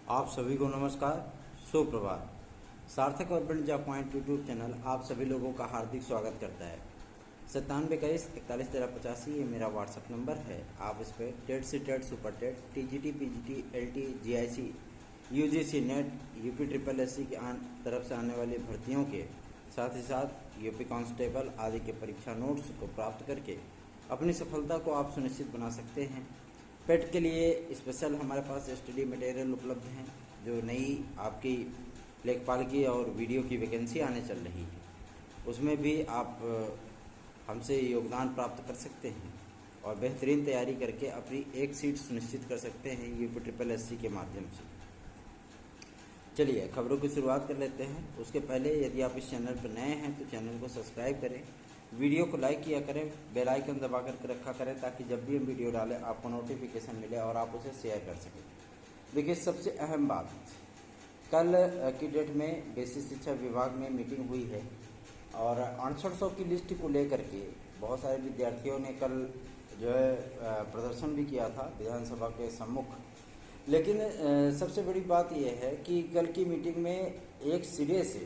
आप सभी को नमस्कार, सुप्रभात। सार्थक urban job point YouTube channel आप सभी लोगों का हार्दिक स्वागत करता है। 9721411385 ये मेरा व्हाट्सअप नंबर है। आप इस पर TET CTET, super TET, TGT, PGT, LT, GIC, UGC NET, UP triple SC की तरफ से आने वाली भर्तियों के साथ ही साथ यूपी कांस्टेबल आदि के परीक्षा नोट्स को प्राप्त करके अपनी सफलता को आप सुनिश्चित बना सकते हैं। पेट के लिए स्पेशल हमारे पास स्टडी मटेरियल उपलब्ध हैं। जो नई आपकी लेखपाल की और वीडियो की वैकेंसी आने चल रही है, उसमें भी आप हमसे योगदान प्राप्त कर सकते हैं और बेहतरीन तैयारी करके अपनी एक सीट सुनिश्चित कर सकते हैं यूपी ट्रिपल एससी के माध्यम से। चलिए खबरों की शुरुआत कर लेते हैं। उसके पहले यदि आप इस चैनल पर नए हैं तो चैनल को सब्सक्राइब करें, वीडियो को लाइक किया करें, बेल आइकन दबा कर रखा करें ताकि जब भी हम वीडियो डालें आपको नोटिफिकेशन मिले और आप उसे शेयर कर सकें। देखिए, सबसे अहम बात, कल की डेट में बेसिक शिक्षा विभाग में मीटिंग हुई है और 6800 की लिस्ट को लेकर के बहुत सारे विद्यार्थियों ने कल जो है प्रदर्शन भी किया था विधानसभा के सम्मुख। लेकिन सबसे बड़ी बात यह है कि कल की मीटिंग में एक सिरे से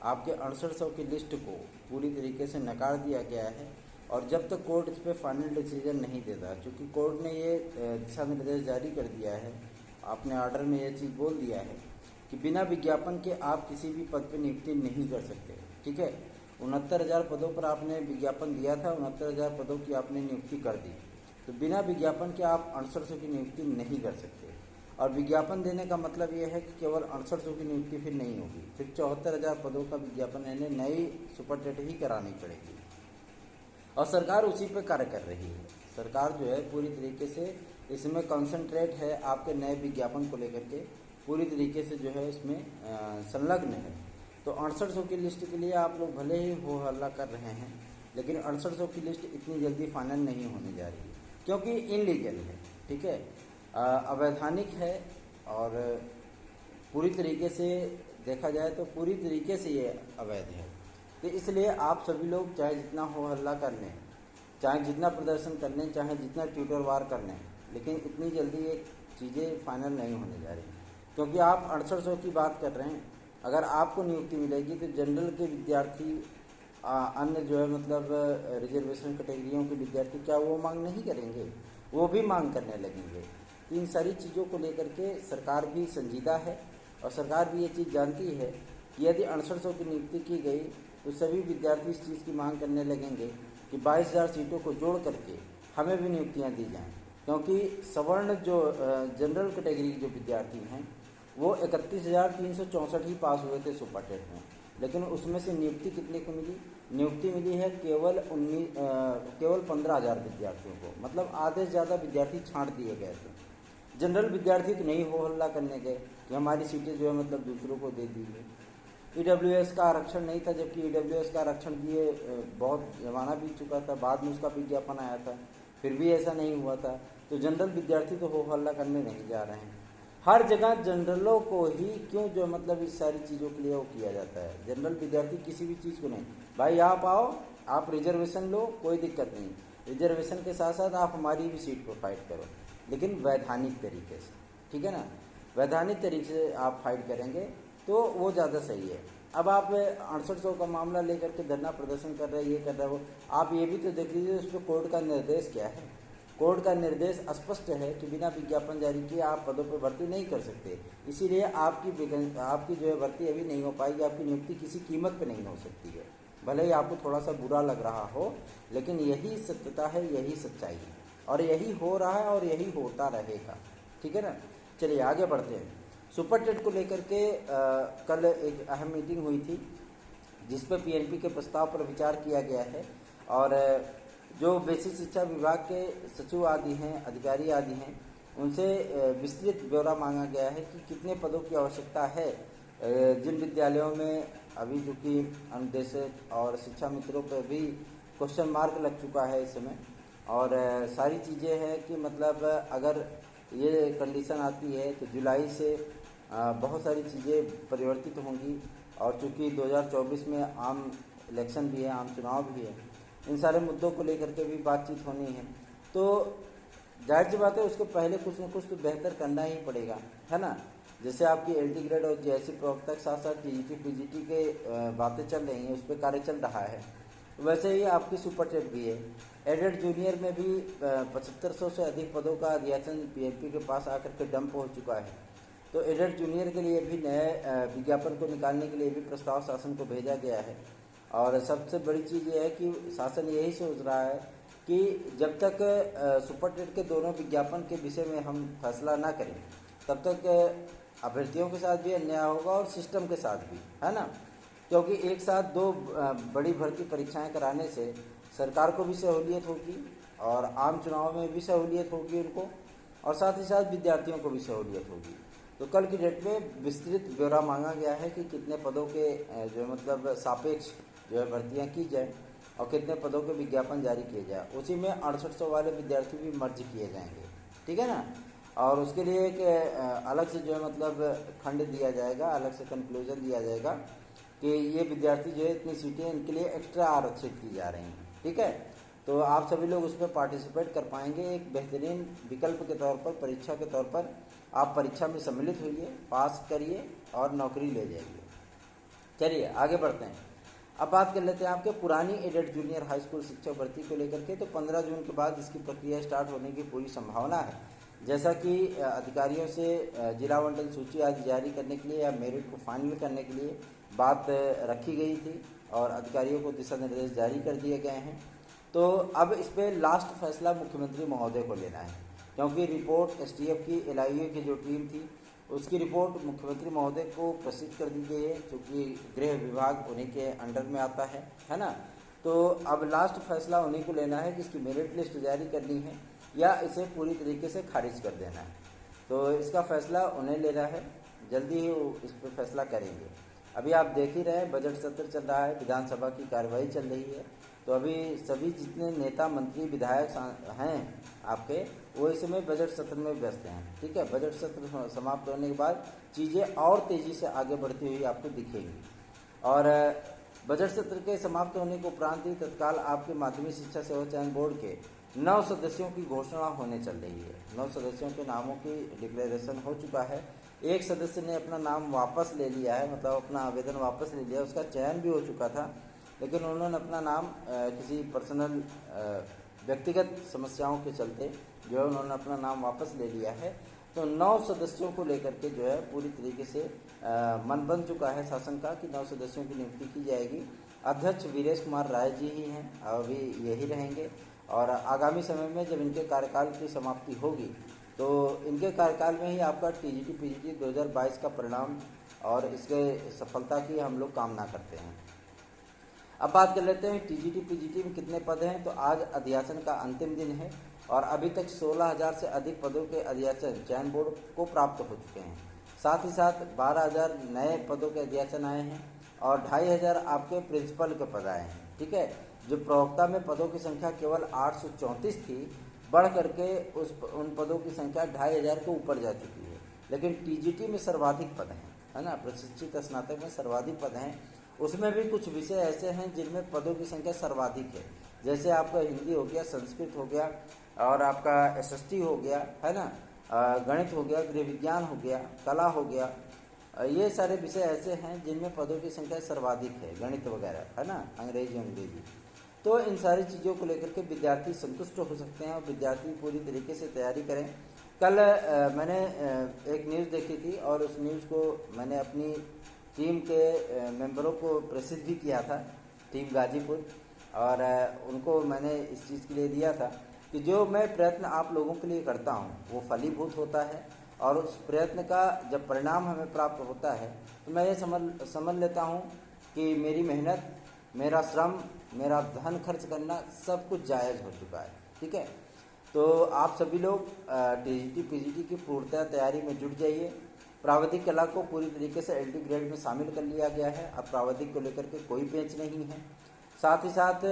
आपके 6800 की लिस्ट को पूरी तरीके से नकार दिया गया है और जब तक कोर्ट इस पर फाइनल डिसीजन नहीं देता, क्योंकि कोर्ट ने ये दिशा निर्देश जारी कर दिया है, आपने ऑर्डर में ये चीज़ बोल दिया है कि बिना विज्ञापन के आप किसी भी पद पर नियुक्ति नहीं कर सकते। ठीक है, 69,000 पदों पर आपने विज्ञापन दिया था, 69,000 पदों की आपने नियुक्ति कर दी, तो बिना विज्ञापन के आप 6800 की नियुक्ति नहीं कर सकते। और विज्ञापन देने का मतलब ये है कि केवल 6800 की नियुक्ति फिर नहीं होगी, फिर 74,000 पदों का विज्ञापन यानी नई सुपर टेट ही करानी पड़ेगी और सरकार उसी पे कार्य कर रही है। सरकार जो है पूरी तरीके से इसमें कॉन्सेंट्रेट है, आपके नए विज्ञापन को लेकर के पूरी तरीके से जो है इसमें संलग्न है। तो 6800 की लिस्ट के लिए आप लोग भले ही हो हल्ला कर रहे हैं, लेकिन 6800 की लिस्ट इतनी जल्दी फाइनल नहीं होने जा रही है क्योंकि इनलीगल है। ठीक है, अवैधानिक है और पूरी तरीके से देखा जाए तो पूरी तरीके से ये अवैध है। तो इसलिए आप सभी लोग चाहे जितना हो हल्ला कर लें, चाहे जितना प्रदर्शन कर लें, चाहे जितना ट्विटर वार कर लें, लेकिन इतनी जल्दी ये चीज़ें फाइनल नहीं होने जा रही, क्योंकि आप 6800 की बात कर रहे हैं। अगर आपको नियुक्ति मिलेगी तो जनरल के विद्यार्थी, अन्य जो है मतलब रिजर्वेशन कैटेगरियों के विद्यार्थी, क्या वो मांग नहीं करेंगे? वो भी मांग करने लगेंगे। इन सारी चीज़ों को लेकर के सरकार भी संजीदा है और सरकार भी ये चीज़ जानती है कि यदि 6800 की नियुक्ति की गई तो सभी विद्यार्थी इस चीज़ की मांग करने लगेंगे कि 22,000 सीटों को जोड़ करके हमें भी नियुक्तियां दी जाएं, क्योंकि सवर्ण जो जनरल कैटेगरी के जो विद्यार्थी हैं वो 31,364 ही पास हुए थे सुपर टेट में, लेकिन उसमें से नियुक्ति कितने को मिली? नियुक्ति मिली है केवल 15,000 विद्यार्थियों को, मतलब आधे से ज़्यादा विद्यार्थी छांट दिए गए थे। जनरल विद्यार्थी तो नहीं हो हल्ला करने गए कि हमारी सीटें जो है मतलब दूसरों को दे दी गई। ईडब्ल्यूएस का आरक्षण नहीं था, जबकि ईडब्ल्यूएस का आरक्षण दिए बहुत जमाना बीत चुका था, बाद में उसका विज्ञापन आया था, फिर भी ऐसा नहीं हुआ था। तो जनरल विद्यार्थी तो हो हल्ला करने नहीं जा रहे हैं। हर जगह जनरलों को ही क्यों जो मतलब इस सारी चीज़ों के लिए वो किया जाता है। जनरल विद्यार्थी किसी भी चीज़ को नहीं, भाई आप आओ, आप रिजर्वेशन लो, कोई दिक्कत नहीं, रिजर्वेशन के साथ साथ आप हमारी भी सीट पर फाइट करो, लेकिन वैधानिक तरीके से। ठीक है ना, वैधानिक तरीके से आप फाइट करेंगे तो वो ज़्यादा सही है। अब आप 6800 का मामला लेकर के धरना प्रदर्शन कर रहे हैं, ये कर रहे हो, आप ये भी तो देख लीजिए उस पर कोर्ट का निर्देश क्या है। कोर्ट का निर्देश स्पष्ट है कि बिना विज्ञापन जारी किए आप पदों पर भर्ती नहीं कर सकते, इसीलिए आपकी जो है भर्ती अभी नहीं हो पाएगी, आपकी नियुक्ति किसी कीमत पर नहीं हो सकती है। भले ही आपको थोड़ा सा बुरा लग रहा हो, लेकिन यही सत्यता है, यही सच्चाई है और यही हो रहा है और यही होता रहेगा। ठीक है ना, चलिए आगे बढ़ते हैं। सुपर टेट को लेकर के कल एक अहम मीटिंग हुई थी जिस पर पीएनपी के प्रस्ताव पर विचार किया गया है और जो बेसिक शिक्षा विभाग के सचिव आदि हैं, अधिकारी आदि हैं, उनसे विस्तृत ब्यौरा मांगा गया है कि कितने पदों की आवश्यकता है। जिन विद्यालयों में अभी जो कि अनुदेशक और शिक्षा मित्रों पर भी क्वेश्चन मार्क लग चुका है इस समय, और सारी चीज़ें हैं कि मतलब अगर ये कंडीशन आती है तो जुलाई से बहुत सारी चीज़ें परिवर्तित होंगी और चूँकि 2024 में आम इलेक्शन भी है, आम चुनाव भी है, इन सारे मुद्दों को लेकर के भी बातचीत होनी है। तो जाहिर सी बात है उसको पहले कुछ न कुछ तो बेहतर करना ही पड़ेगा, है ना। जैसे आपकी एलटी ग्रेड और जेएससी प्रवक्ता के साथ साथ टीजीटी पीजीटी के बातें चल रही हैं, उस पर कार्य चल रहा है, वैसे ही आपकी सुपर टेट भी है। एडेड जूनियर में भी 7500 से अधिक पदों का अध्यासन पीएमपी के पास आकर के डंप हो चुका है। तो एडेड जूनियर के लिए भी नए विज्ञापन को निकालने के लिए भी प्रस्ताव शासन को भेजा गया है। और सबसे बड़ी चीज़ ये है कि शासन यही सोच रहा है कि जब तक सुपर टेट के दोनों विज्ञापन के विषय में हम फैसला ना करें, तब तक अभ्यर्थियों के साथ भी अन्याय होगा और सिस्टम के साथ भी, है ना। क्योंकि एक साथ दो बड़ी भर्ती परीक्षाएं कराने से सरकार को भी सहूलियत होगी और आम चुनाव में भी सहूलियत होगी उनको, और साथ ही साथ विद्यार्थियों को भी सहूलियत होगी। तो कल की डेट में विस्तृत ब्यौरा मांगा गया है कि कितने पदों के जो मतलब सापेक्ष जो है भर्तियाँ की जाए और कितने पदों के विज्ञापन जारी किए जाए। उसी में 6800 वाले विद्यार्थी भी मर्ज किए जाएंगे, ठीक है ना। और उसके लिए एक अलग से जो है मतलब खंड दिया जाएगा, अलग से कंक्लूजन दिया जाएगा कि ये विद्यार्थी जो है इतनी सीटें इनके लिए एक्स्ट्रा आरक्षित की जा रही हैं, ठीक है। तो आप सभी लोग उस पर पार्टिसिपेट कर पाएंगे। एक बेहतरीन विकल्प के तौर पर, परीक्षा के तौर पर आप परीक्षा में सम्मिलित होइए, पास करिए और नौकरी ले जाइए। चलिए आगे बढ़ते हैं। अब बात कर लेते हैं आपके पुरानी एडेड जूनियर हाई स्कूल शिक्षक भर्ती को लेकर के। तो 15 जून के बाद इसकी प्रक्रिया स्टार्ट होने की पूरी संभावना है। जैसा कि अधिकारियों से जिला आवंटन सूची आदि जारी करने के लिए या मेरिट को फाइनल करने के लिए बात रखी गई थी और अधिकारियों को दिशा निर्देश जारी कर दिए गए हैं। तो अब इस पर लास्ट फैसला मुख्यमंत्री महोदय को लेना है, क्योंकि रिपोर्ट एसटीएफ की एलआईयू की जो टीम थी उसकी रिपोर्ट मुख्यमंत्री महोदय को प्रसिद्ध कर दी गई है, क्योंकि गृह विभाग उन्हीं के अंडर में आता है ना। तो अब लास्ट फैसला उन्हीं को लेना है कि इसकी मेरिट लिस्ट जारी करनी है या इसे पूरी तरीके से खारिज कर देना है। तो इसका फैसला उन्हें लेना है, जल्दी ही वो इस पर फैसला करेंगे। अभी आप देख ही रहे हैं बजट सत्र चल रहा है, विधानसभा की कार्यवाही चल रही है। तो अभी सभी जितने नेता मंत्री विधायक हैं आपके, वो इस समय बजट सत्र में व्यस्त हैं, ठीक है। बजट सत्र समाप्त होने के बाद चीज़ें और तेज़ी से आगे बढ़ती हुई आपको दिखेंगी। और बजट सत्र के समाप्त होने के उपरांत ही तत्काल आपके माध्यमिक शिक्षा सेवा चयन बोर्ड के 9 सदस्यों की घोषणा होने चल रही है। 9 सदस्यों के नामों की डिक्लेरेशन हो चुका है। एक सदस्य ने अपना नाम वापस ले लिया है, मतलब अपना आवेदन वापस ले लिया, उसका चयन भी हो चुका था, लेकिन उन्होंने अपना नाम किसी पर्सनल व्यक्तिगत समस्याओं के चलते जो है उन्होंने अपना नाम वापस ले लिया है। तो 9 सदस्यों को लेकर के जो है पूरी तरीके से मन बन चुका है शासन का कि 9 सदस्यों की नियुक्ति की जाएगी। अध्यक्ष वीरेश कुमार राय जी ही हैं, अभी यही रहेंगे। और आगामी समय में जब इनके कार्यकाल की समाप्ति होगी तो इनके कार्यकाल में ही आपका टीजीटी पीजीटी 2022 का परिणाम और इसके सफलता की हम लोग कामना करते हैं। अब बात कर लेते हैं टीजीटी पीजीटी में कितने पद हैं। तो आज अध्यासन का अंतिम दिन है और अभी तक 16,000 से अधिक पदों के अध्यासन चयन बोर्ड को प्राप्त हो चुके हैं। साथ ही साथ 12,000 नए पदों के अध्यासन आए हैं और 2,500 आपके प्रिंसिपल के पद आए हैं, ठीक है। जो प्रवक्ता में पदों की संख्या केवल 834 थी, बढ़ करके उन पदों की संख्या 2,500 के ऊपर जा चुकी है। लेकिन टीजीटी में सर्वाधिक पद हैं, है ना, प्रशिक्षित स्नातक में सर्वाधिक पद हैं। उसमें भी कुछ विषय ऐसे हैं जिनमें पदों की संख्या सर्वाधिक है, जैसे आपका हिंदी हो गया, संस्कृत हो गया और आपका एसएसटी हो गया, है ना, गणित हो गया, गृह विज्ञान हो गया, कला हो गया। ये सारे विषय ऐसे हैं जिनमें पदों की संख्या सर्वाधिक है, गणित वगैरह, है ना, अंग्रेजी। तो इन सारी चीज़ों को लेकर के विद्यार्थी संतुष्ट हो सकते हैं और विद्यार्थी पूरी तरीके से तैयारी करें। कल मैंने एक न्यूज़ देखी थी और उस न्यूज़ को मैंने अपनी टीम के मेंबरों को प्रसिद्ध भी किया था, टीम गाजीपुर, और उनको मैंने इस चीज़ के लिए दिया था कि जो मैं प्रयत्न आप लोगों के लिए करता हूँ वो फलीभूत होता है और उस प्रयत्न का जब परिणाम हमें प्राप्त होता है तो मैं ये समझ लेता हूँ कि मेरी मेहनत, मेरा श्रम, मेरा धन खर्च करना सब कुछ जायज़ हो चुका है, ठीक है। तो आप सभी लोग टीजीटी पीजीटी की पूर्णतः तैयारी में जुट जाइए। प्राविधिक कला को पूरी तरीके से एलटी ग्रेड में शामिल कर लिया गया है। अब प्राविधिक को लेकर के कोई पेंच नहीं है। साथ ही साथ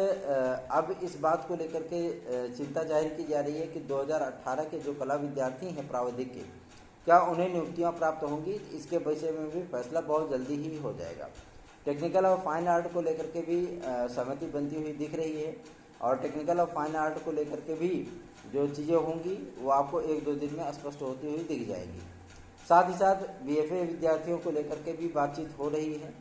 अब इस बात को लेकर के चिंता जाहिर की जा रही है कि 2018 के जो कला विद्यार्थी हैं प्राविधिक के, क्या उन्हें नियुक्तियाँ प्राप्त होंगी, इसके विषय में भी फैसला बहुत जल्दी ही हो जाएगा। टेक्निकल और फाइन आर्ट को लेकर के भी सहमति बनती हुई दिख रही है और टेक्निकल और फाइन आर्ट को लेकर के भी जो चीज़ें होंगी वो आपको 1-2 दिन में स्पष्ट होती हुई दिख जाएगी। साथ ही साथ बीएफए विद्यार्थियों को लेकर के भी बातचीत हो रही है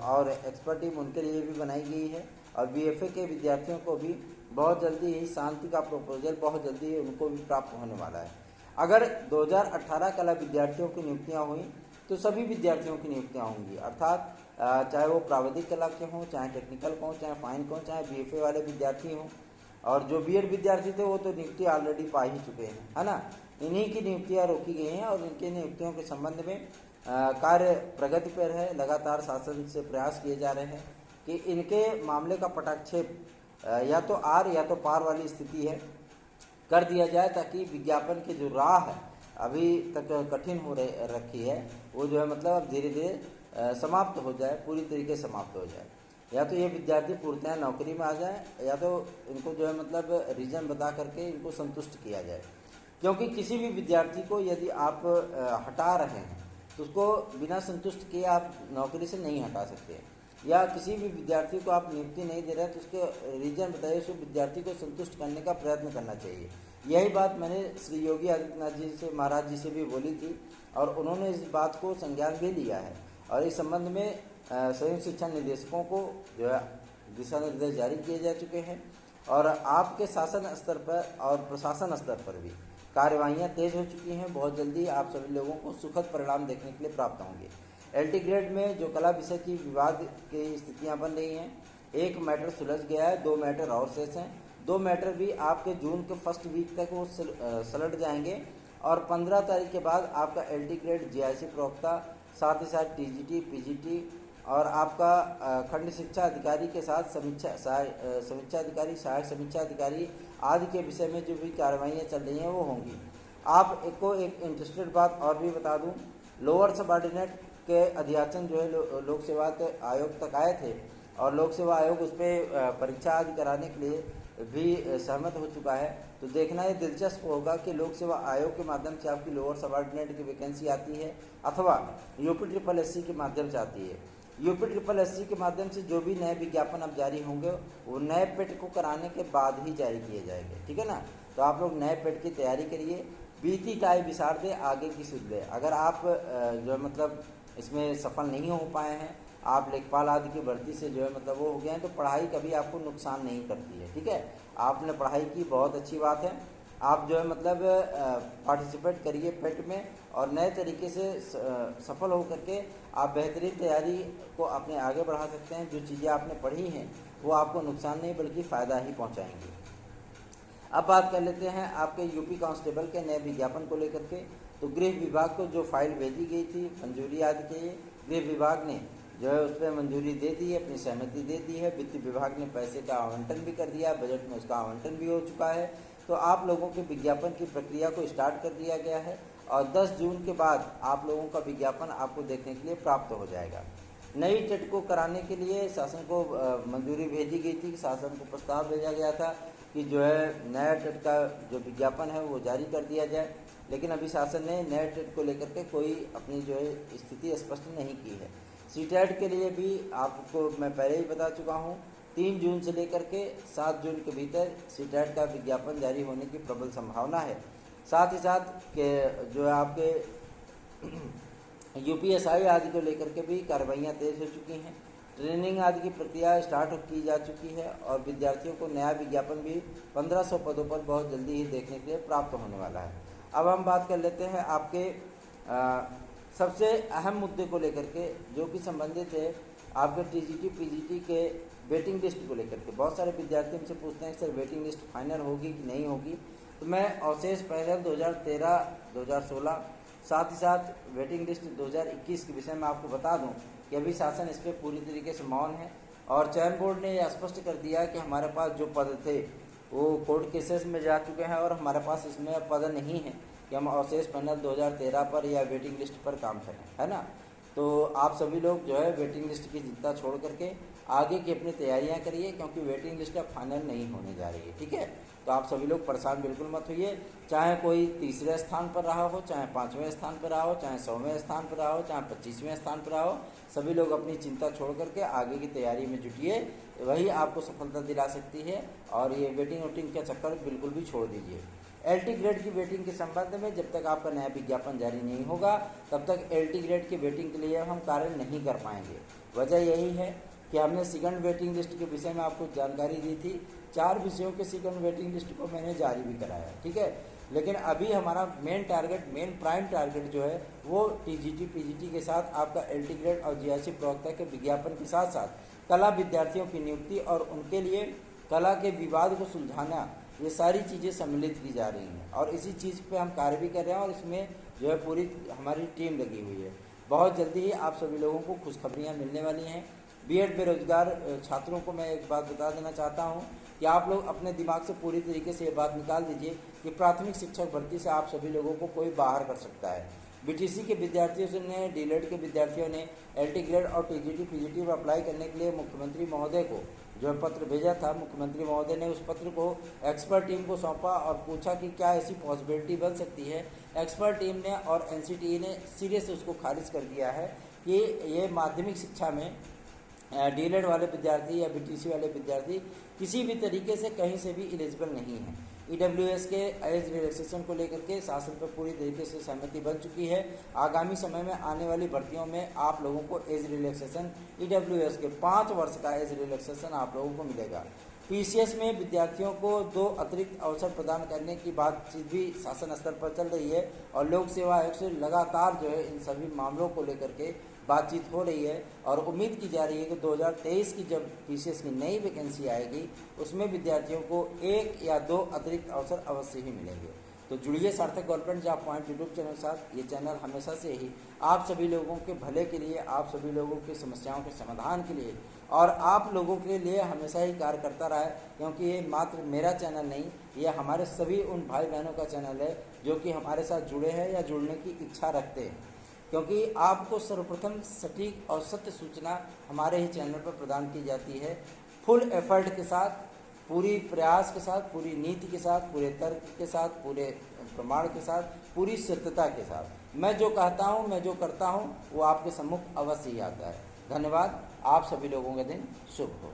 और एक्सपर्ट टीम उनके लिए भी बनाई गई है और बीएफए के विद्यार्थियों को भी बहुत जल्दी ही शांति का प्रपोजल बहुत जल्दी ही उनको भी प्राप्त होने वाला है। अगर 2018 कला विद्यार्थियों की नियुक्तियाँ हुई तो सभी विद्यार्थियों की नियुक्तियाँ होंगी, अर्थात चाहे वो प्राविधिक कला के हों, चाहे टेक्निकल के हों, चाहे फाइन के हों, चाहे बीएफए वाले विद्यार्थी हों। और जो बीएड विद्यार्थी थे वो तो नियुक्ति ऑलरेडी पा ही चुके हैं, है ना। इन्हीं की नियुक्तियाँ रोकी गई हैं और इनकी नियुक्तियों के संबंध में कार्य प्रगति पर है। लगातार शासन से प्रयास किए जा रहे हैं कि इनके मामले का पटाक्षेप या तो आर या तो पार वाली स्थिति है कर दिया जाए, ताकि विज्ञापन की जो राह है अभी तक कठिन हो रखी है वो जो है मतलब अब धीरे धीरे समाप्त हो जाए, पूरी तरीके से समाप्त हो जाए। या तो ये विद्यार्थी पूर्णतः नौकरी में आ जाए या तो इनको जो है मतलब रीज़न बता करके इनको संतुष्ट किया जाए। क्योंकि किसी भी विद्यार्थी को यदि आप हटा रहे हैं तो उसको बिना संतुष्ट किए आप नौकरी से नहीं हटा सकते, या किसी भी विद्यार्थी को आप नियुक्ति नहीं दे रहे तो उसके रीजन बताइए, उस विद्यार्थी को संतुष्ट करने का प्रयत्न करना चाहिए। यही बात मैंने श्री योगी आदित्यनाथ जी से महाराज जी से भी बोली थी और उन्होंने इस बात को संज्ञान भी लिया है और इस संबंध में संयुक्त शिक्षा निदेशकों को जो है दिशा निर्देश जारी किए जा चुके हैं और आपके शासन स्तर पर और प्रशासन स्तर पर भी कार्यवाहियाँ तेज हो चुकी हैं। बहुत जल्दी आप सभी लोगों को सुखद परिणाम देखने के लिए प्राप्त होंगे। एलटी ग्रेड में जो कला विषय की विवाद की स्थितियां बन रही हैं, एक मैटर सुलझ गया है, 2 मैटर और शेष हैं। 2 मैटर भी आपके जून के फर्स्ट वीक तक वो सलट जाएंगे और 15 तारीख के बाद आपका एलटी ग्रेड जीआईसी प्रवक्ता, साथ ही साथ टीजीटी, पीजीटी और आपका खंड शिक्षा अधिकारी के साथ समीक्षा अधिकारी, सहायक समीक्षा अधिकारी आदि के विषय में जो भी कार्रवाइयाँ चल रही हैं वो होंगी। आपको एक इंटरेस्टेड बात और भी बता दूं, लोअर सबऑर्डिनेट के अध्यासन जो है लोक सेवा आयोग तक आए थे और लोक सेवा आयोग उस पर परीक्षा आदि कराने के लिए भी सहमत हो चुका है। तो देखना ये दिलचस्प होगा कि लोक सेवा आयोग के माध्यम से आपकी लोअर सबऑर्डिनेट की वैकेंसी आती है अथवा यूपी के माध्यम से आती है। यूपी के माध्यम से जो भी नए विज्ञापन अब जारी होंगे वो नए पेट को कराने के बाद ही जारी किए जाएंगे, ठीक है ना। तो आप लोग नए पेट की तैयारी करिए, बीती टाई बिसार दे आगे की सुध दे। अगर आप जो मतलब इसमें सफल नहीं हो पाए हैं, आप लेखपाल आदि की भर्ती से जो है मतलब वो हो गए हैं, तो पढ़ाई कभी आपको नुकसान नहीं करती है, ठीक है। आपने पढ़ाई की, बहुत अच्छी बात है। आप जो है मतलब पार्टिसिपेट करिए पेट में और नए तरीके से सफल हो करके आप बेहतरीन तैयारी को अपने आगे बढ़ा सकते हैं। जो चीज़ें आपने पढ़ी हैं वो आपको नुकसान नहीं बल्कि फ़ायदा ही पहुंचाएंगी। अब बात कर लेते हैं आपके यूपी कांस्टेबल के नए विज्ञापन को लेकर के। तो गृह विभाग को जो फाइल भेजी गई थी मंजूरी आदि के लिए, गृह विभाग ने जो है उस पर मंजूरी दे दी है, अपनी सहमति दे दी है। वित्त विभाग ने पैसे का आवंटन भी कर दिया, बजट में उसका आवंटन भी हो चुका है। तो आप लोगों के विज्ञापन की प्रक्रिया को स्टार्ट कर दिया गया है और 10 जून के बाद आप लोगों का विज्ञापन आपको देखने के लिए प्राप्त हो जाएगा। नई टेट को कराने के लिए शासन को मंजूरी भेजी गई थी, शासन को प्रस्ताव भेजा गया था कि जो है नया टेट का जो विज्ञापन है वो जारी कर दिया जाए, लेकिन अभी शासन ने नए टेट को लेकर के कोई अपनी जो है स्थिति स्पष्ट नहीं की है। सीटेट के लिए भी आपको मैं पहले ही बता चुका हूँ, 3 जून से लेकर के 7 जून के भीतर सीटेट का विज्ञापन जारी होने की प्रबल संभावना है। साथ ही साथ के जो है आपके यूपीएसआई आदि को लेकर के भी कार्रवाइयाँ तेज हो चुकी हैं। ट्रेनिंग आदि की प्रक्रिया स्टार्ट की जा चुकी है और विद्यार्थियों को नया विज्ञापन भी 1500 पदों पर बहुत जल्दी ही देखने के लिए प्राप्त होने वाला है। अब हम बात कर लेते हैं आपके सबसे अहम मुद्दे को लेकर के, जो कि संबंधित है आपके टीजीटी पीजीटी के वेटिंग लिस्ट को लेकर के। बहुत सारे विद्यार्थी हमसे पूछते हैं सर वेटिंग लिस्ट फाइनल होगी कि नहीं होगी। तो मैं अवशेष पैनल 2013-2016 साथ ही साथ वेटिंग लिस्ट 2021 के विषय में आपको बता दूं कि अभी शासन इस पर पूरी तरीके से मौन है और चयन बोर्ड ने यह स्पष्ट कर दिया कि हमारे पास जो पद थे वो कोर्ट केसेस में जा चुके हैं और हमारे पास इसमें पद नहीं है कि हम अवशेष पैनल 2013 पर या वेटिंग लिस्ट पर काम करें, है ना। तो आप सभी लोग जो है वेटिंग लिस्ट की चिंता छोड़ करके आगे की अपनी तैयारियां करिए, क्योंकि वेटिंग लिस्ट अब फाइनल नहीं होने जा रही है, ठीक है। तो आप सभी लोग परेशान बिल्कुल मत होइए। चाहे कोई तीसरे स्थान पर रहा हो, चाहे 5वें स्थान पर रहा हो, चाहे 100वें स्थान पर रहा हो, चाहे 25वें स्थान पर रहा हो, सभी लोग अपनी चिंता छोड़ करके आगे की तैयारी में जुटिए, वही आपको सफलता दिला सकती है। और ये वेटिंग वोटिंग का चक्कर बिल्कुल भी छोड़ दीजिए। LT ग्रेड की वेटिंग के संबंध में जब तक आपका नया विज्ञापन जारी नहीं होगा तब तक LT ग्रेड की वेटिंग के लिए हम कार्य नहीं कर पाएंगे। वजह यही है कि हमने सेकंड वेटिंग लिस्ट के विषय में आपको जानकारी दी थी। 4 विषयों के सेकंड वेटिंग लिस्ट को मैंने जारी भी कराया, ठीक है। लेकिन अभी हमारा मेन प्राइम टारगेट जो है वो TGT PGT के साथ आपका LT ग्रेड और GIC प्रवक्ता के विज्ञापन के साथ साथ कला विद्यार्थियों की नियुक्ति और उनके लिए कला के विवाद को सुलझाना, ये सारी चीज़ें सम्मिलित की जा रही हैं और इसी चीज़ पे हम कार्य भी कर रहे हैं और इसमें जो है पूरी हमारी टीम लगी हुई है। बहुत जल्दी ही आप सभी लोगों को खुशखबरियाँ मिलने वाली हैं। B.Ed बेरोजगार छात्रों को मैं एक बात बता देना चाहता हूं कि आप लोग अपने दिमाग से पूरी तरीके से ये बात निकाल दीजिए कि प्राथमिक शिक्षक भर्ती से आप सभी लोगों को कोई बाहर कर सकता है। BTC के विद्यार्थियों ने, D.Led के विद्यार्थियों ने LT ग्रेड और TGT PGT में अप्लाई करने के लिए मुख्यमंत्री महोदय को जो पत्र भेजा था, मुख्यमंत्री महोदय ने उस पत्र को एक्सपर्ट टीम को सौंपा और पूछा कि क्या ऐसी पॉसिबिलिटी बन सकती है। एक्सपर्ट टीम ने और NCTE ने सिरे से उसको खारिज कर दिया है कि ये माध्यमिक शिक्षा में D.Led वाले विद्यार्थी या BTC वाले विद्यार्थी किसी भी तरीके से कहीं से भी एलिजिबल नहीं है। EWS के एज रिलैक्सेशन को लेकर के शासन पर पूरी तरीके से सहमति बन चुकी है। आगामी समय में आने वाली भर्तियों में आप लोगों को एज रिलैक्सेशन, EWS के 5 वर्ष का एज रिलैक्सेशन आप लोगों को मिलेगा। PCS में विद्यार्थियों को 2 अतिरिक्त अवसर प्रदान करने की बातचीत भी शासन स्तर पर चल रही है और लोक सेवा आयोग से लगातार जो है इन सभी मामलों को लेकर के बातचीत हो रही है और उम्मीद की जा रही है कि 2023 की जब PCS की नई वैकेंसी आएगी उसमें विद्यार्थियों को 1 या 2 अतिरिक्त अवसर अवश्य ही मिलेंगे। तो जुड़िए सार्थक government job point YouTube channel के साथ। ये चैनल हमेशा से ही आप सभी लोगों के भले के लिए, आप सभी लोगों की समस्याओं के समाधान के लिए और आप लोगों के लिए हमेशा ही कार्य करता रहा है, क्योंकि ये मात्र मेरा चैनल नहीं, ये हमारे सभी उन भाई बहनों का चैनल है जो कि हमारे साथ जुड़े हैं या जुड़ने की इच्छा रखते हैं। क्योंकि आपको सर्वप्रथम सटीक और सत्य सूचना हमारे ही चैनल पर प्रदान की जाती है, फुल एफर्ट के साथ, पूरी प्रयास के साथ, पूरी नीति के साथ, पूरे तर्क के साथ, पूरे प्रमाण के साथ, पूरी सत्यता के साथ। मैं जो कहता हूँ, मैं जो करता हूँ वो आपके सम्मुख अवश्य ही आता है। धन्यवाद। आप सभी लोगों का दिन शुभ हो।